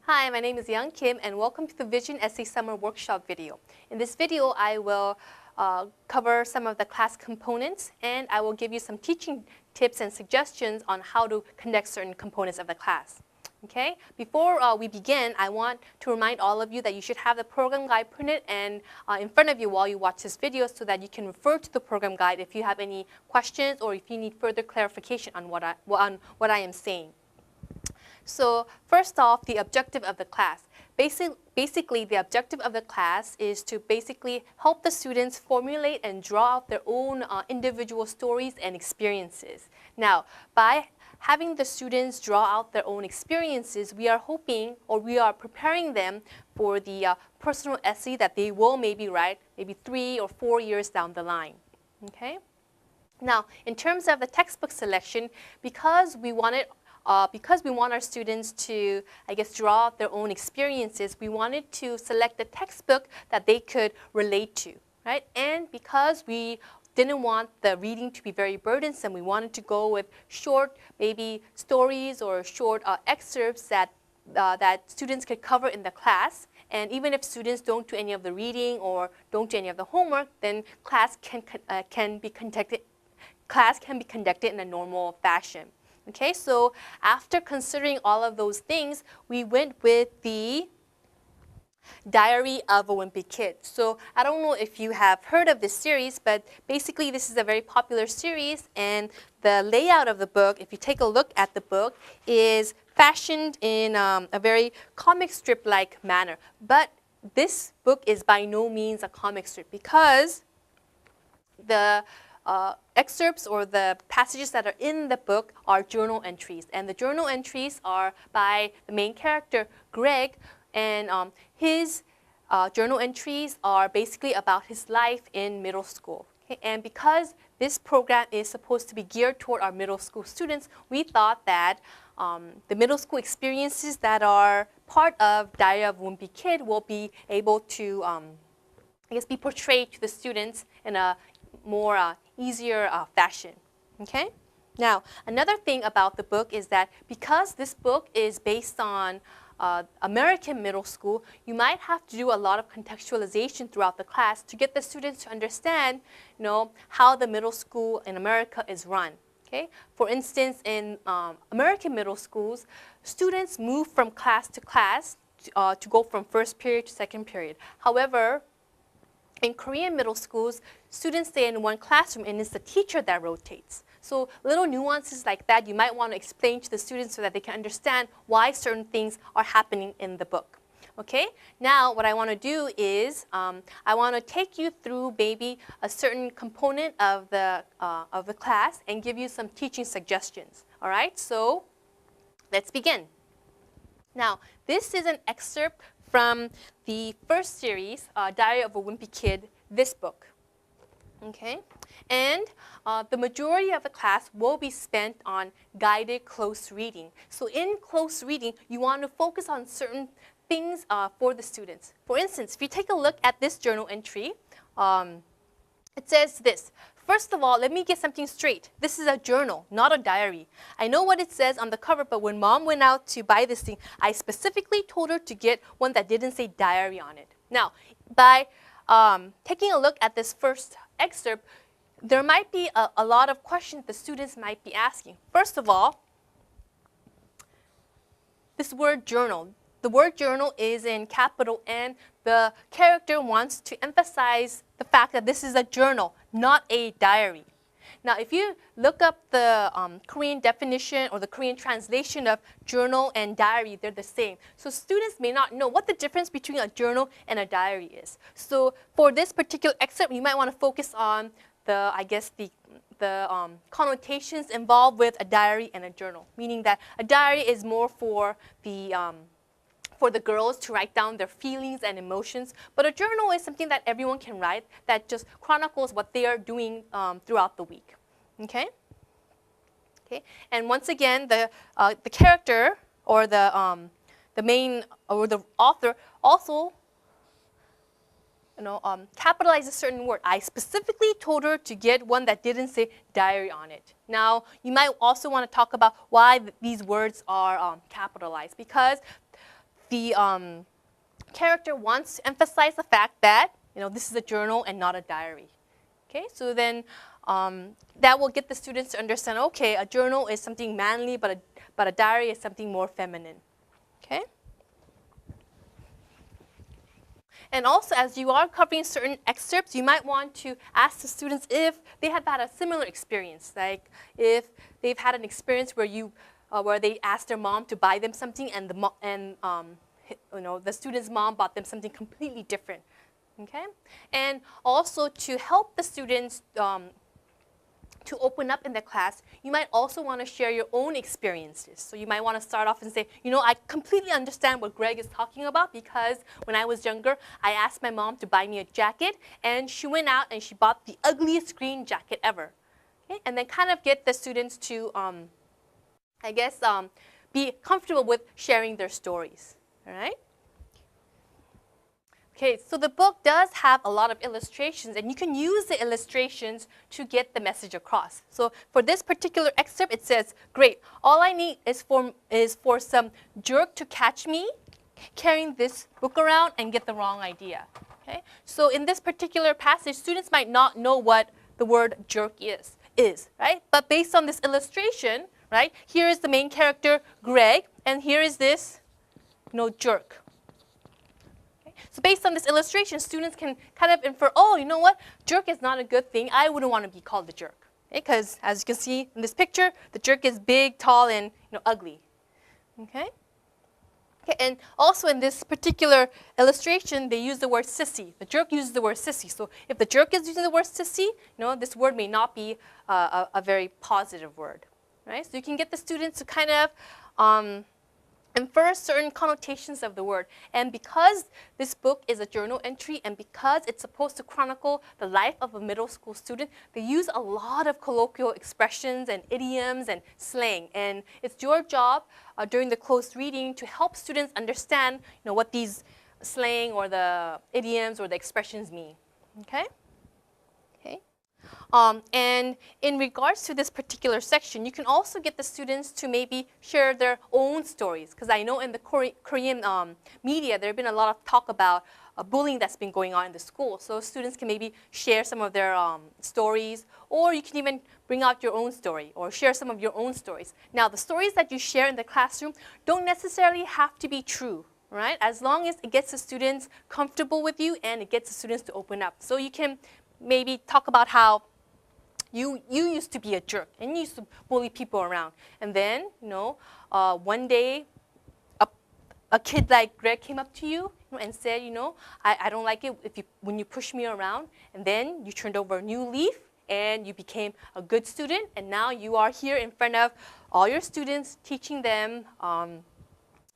Hi, my name is Young Kim and welcome to the Vision Essay Summer Workshop video. In this video, I will cover some of the class components and I will give you some teaching tips and suggestions on how to conduct certain components of the class. Okay? Before we begin, I want to remind all of you that you should have the program guide printed and in front of you while you watch this video so that you can refer to the program guide if you have any questions or if you need further clarification on what I am saying. So first off, the objective of the class. Basically, the objective of the class is to basically help the students formulate and draw out their own individual stories and experiences. Now, by having the students draw out their own experiences, we are hoping or we are preparing them for the personal essay that they will maybe write maybe 3 or 4 years down the line. Okay? Now, in terms of the textbook selection, because we want our students to, draw out their own experiences, we wanted to select a textbook that they could relate to, right? And because we didn't want the reading to be very burdensome, we wanted to go with short, maybe stories or short excerpts that students could cover in the class. And even if students don't do any of the reading or don't do any of the homework, then class can be conducted in a normal fashion. Okay, so after considering all of those things, we went with the Diary of a Wimpy Kid. So I don't know if you have heard of this series, but basically this is a very popular series, and the layout of the book, if you take a look at the book, is fashioned in a very comic strip-like manner. But this book is by no means a comic strip because the excerpts or the passages that are in the book are journal entries. And the journal entries are by the main character, Greg, and his journal entries are basically about his life in middle school. Okay? And because this program is supposed to be geared toward our middle school students, we thought that the middle school experiences that are part of Diary of a Wimpy Kid will be able to, be portrayed to the students in a more easier fashion. Okay? Now, another thing about the book is that because this book is based on American middle school, you might have to do a lot of contextualization throughout the class to get the students to understand, how the middle school in America is run. Okay? For instance, in American middle schools, students move from class to class to go from first period to second period. However, in Korean middle schools, students stay in one classroom and it's the teacher that rotates. So little nuances like that you might want to explain to the students so that they can understand why certain things are happening in the book. Okay? Now what I want to do is I want to take you through maybe a certain component of the class and give you some teaching suggestions. All right? So let's begin. Now this is an excerpt from the first series, Diary of a Wimpy Kid, this book. Okay? And the majority of the class will be spent on guided close reading. So in close reading, you want to focus on certain things for the students. For instance, if you take a look at this journal entry, it says this. First of all, let me get something straight. This is a journal, not a diary. I know what it says on the cover, but when Mom went out to buy this thing, I specifically told her to get one that didn't say diary on it. Now, by taking a look at this first excerpt, there might be a lot of questions the students might be asking. First of all, this word journal. The word journal is in capital N. The character wants to emphasize the fact that this is a journal, not a diary. Now, if you look up the Korean definition or the Korean translation of journal and diary, they're the same. So students may not know what the difference between a journal and a diary is. So for this particular excerpt, you might want to focus on the connotations involved with a diary and a journal, meaning that a diary is more for the girls to write down their feelings and emotions, but a journal is something that everyone can write that just chronicles what they are doing throughout the week. Okay? Okay. And once again, the character or the main or the author also capitalize a certain word. I specifically told her to get one that didn't say diary on it. Now, you might also want to talk about why these words are capitalized, because the character wants to emphasize the fact that this is a journal and not a diary. Okay, so then that will get the students to understand, okay, a journal is something manly, but a diary is something more feminine. Okay? And also, as you are covering certain excerpts, you might want to ask the students if they have had a similar experience, like if they've had an experience where they asked their mom to buy them something, and the student's mom bought them something completely different. Okay, and also to help the students to open up in the class, you might also want to share your own experiences. So you might want to start off and say, I completely understand what Greg is talking about, because when I was younger, I asked my mom to buy me a jacket, and she went out and she bought the ugliest green jacket ever. Okay? And then kind of get the students to, be comfortable with sharing their stories. All right? Okay, so the book does have a lot of illustrations, and you can use the illustrations to get the message across. So for this particular excerpt, it says, great, all I need is for some jerk to catch me carrying this book around and get the wrong idea. Okay? So in this particular passage, students might not know what the word jerk is, right? But based on this illustration, right, here is the main character, Greg, and here is this, jerk. So based on this illustration, students can kind of infer, oh, you know what? Jerk is not a good thing. I wouldn't want to be called a jerk. Because as you can see in this picture, the jerk is big, tall, and ugly. Okay? Okay, and also in this particular illustration, they use the word sissy. The jerk uses the word sissy. So if the jerk is using the word sissy, this word may not be a very positive word. Right? So you can get the students to kind of infer certain connotations of the word. And because this book is a journal entry, and because it's supposed to chronicle the life of a middle school student, they use a lot of colloquial expressions and idioms and slang. And it's your job during the close reading to help students understand what these slang or the idioms or the expressions mean. Okay? Okay. And in regards to this particular section, you can also get the students to maybe share their own stories. Because I know in the Korean media, there have been a lot of talk about bullying that's been going on in the school. So students can maybe share some of their stories, or you can even bring out your own story or share some of your own stories. Now, the stories that you share in the classroom don't necessarily have to be true, right? As long as it gets the students comfortable with you and it gets the students to open up. So you can maybe talk about how you used to be a jerk and you used to bully people around. And then, one day, a kid like Greg came up to you and said, I don't like it when you push me around. And then you turned over a new leaf and you became a good student. And now you are here in front of all your students, teaching them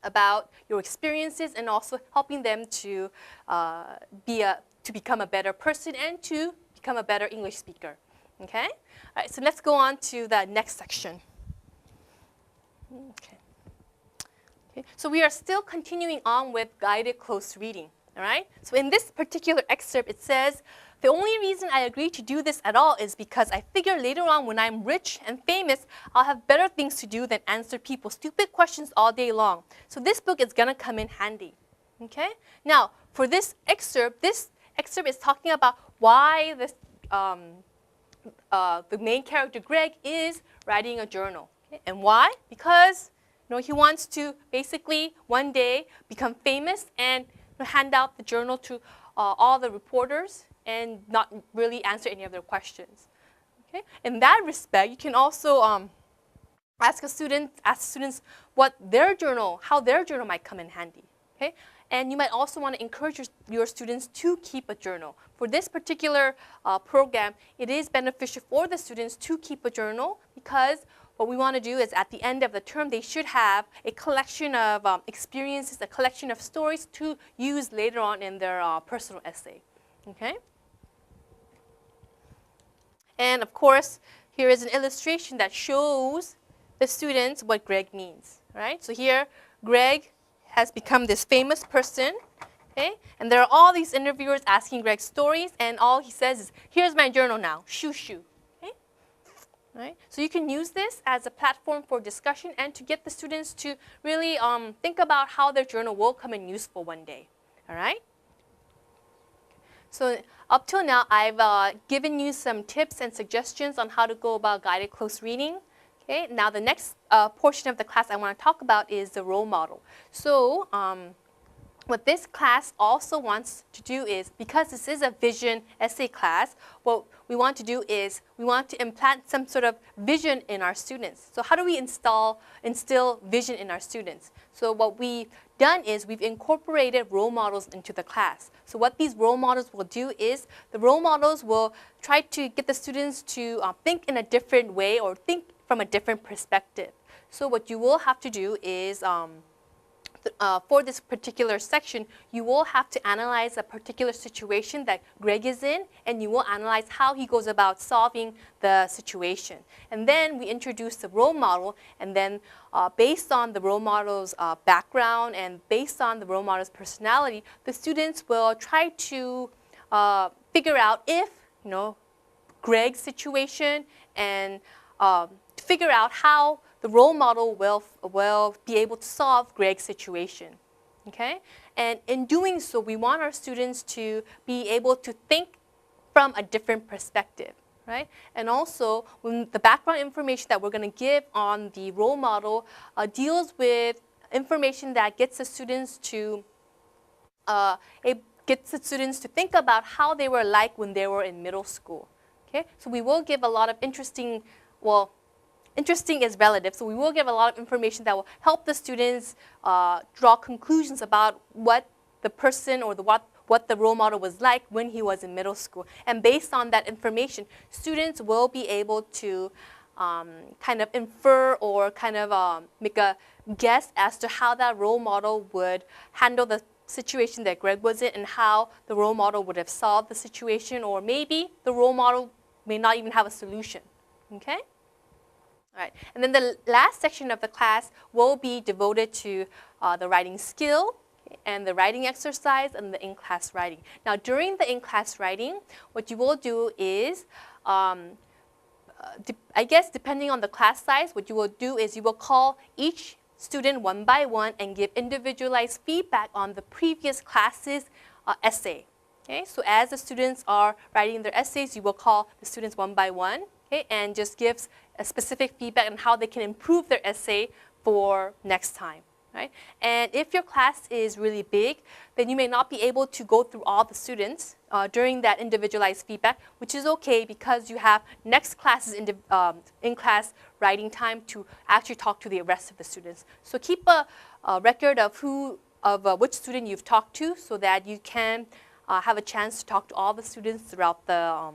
about your experiences and also helping them to become a better person and to become a better English speaker. Okay? All right, so let's go on to the next section. Okay. Okay. So we are still continuing on with guided close reading. All right? So in this particular excerpt, it says, the only reason I agreed to do this at all is because I figure later on when I'm rich and famous, I'll have better things to do than answer people's stupid questions all day long. So this book is going to come in handy. Okay? Now, for this excerpt is talking about why the main character, Greg, is writing a journal. Okay? And why? Because he wants to basically one day become famous and hand out the journal to all the reporters and not really answer any of their questions. Okay? In that respect, you can also ask students how their journal might come in handy. Okay? And you might also want to encourage your students to keep a journal. For this particular program, it is beneficial for the students to keep a journal because what we want to do is at the end of the term, they should have a collection of experiences, a collection of stories to use later on in their personal essay. Okay? And of course, here is an illustration that shows the students what Greg means. Right? So here, Greg has become this famous person, okay? And there are all these interviewers asking Greg stories, and all he says is, here's my journal now, shoo shoo, okay? Right? So you can use this as a platform for discussion and to get the students to really think about how their journal will come in useful one day. All right? So up till now, I've given you some tips and suggestions on how to go about guided close reading. Okay, now the next portion of the class I want to talk about is the role model. So what this class also wants to do is, because this is a vision essay class, what we want to do is we want to implant some sort of vision in our students. So how do we instill vision in our students? So what we've done is we've incorporated role models into the class. So what these role models will do is the role models will try to get the students to think in a different way or think from a different perspective. So what you will have to do is for this particular section, you will have to analyze a particular situation that Greg is in, and you will analyze how he goes about solving the situation. And then we introduce the role model, and then based on the role model's background and based on the role model's personality, the students will try to figure out if, Greg's situation and figure out how the role model will be able to solve Greg's situation, okay? And in doing so, we want our students to be able to think from a different perspective, right? And also, when the background information that we're going to give on the role model deals with information that gets the students to think about how they were like when they were in middle school, okay? So we will give a lot of interesting is relative, so we will give a lot of information that will help the students draw conclusions about what the person or what the role model was like when he was in middle school. And based on that information, students will be able to kind of infer or kind of make a guess as to how that role model would handle the situation that Greg was in and how the role model would have solved the situation, or maybe the role model may not even have a solution, okay? All right. And then the last section of the class will be devoted to the writing skill and the writing exercise and the in-class writing. Now, during the in-class writing, what you will do is, I guess depending on the class size, what you will do is you will call each student one by one and give individualized feedback on the previous class's essay. Okay? So as the students are writing their essays, you will call the students one by one, okay, and just gives a specific feedback on how they can improve their essay for next time, right? And if your class is really big, then you may not be able to go through all the students during that individualized feedback, which is okay because you have next class's in-class writing time to actually talk to the rest of the students. So keep a record of which student you've talked to so that you can have a chance to talk to all the students throughout the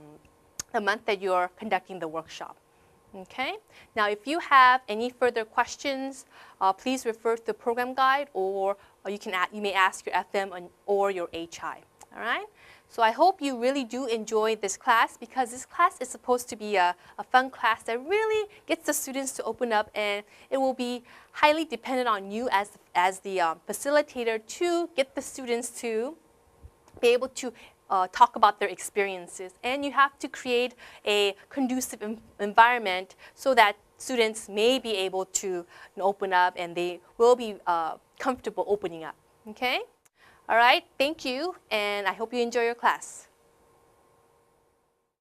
month that you're conducting the workshop. Okay. Now, if you have any further questions, please refer to the program guide, or you may ask your FM or your HI. All right. So I hope you really do enjoy this class, because this class is supposed to be a fun class that really gets the students to open up, and it will be highly dependent on you as the facilitator to get the students to be able to talk about their experiences. And you have to create a conducive environment so that students may be able to open up, and they will be comfortable opening up. Okay? All right, thank you, and I hope you enjoy your class.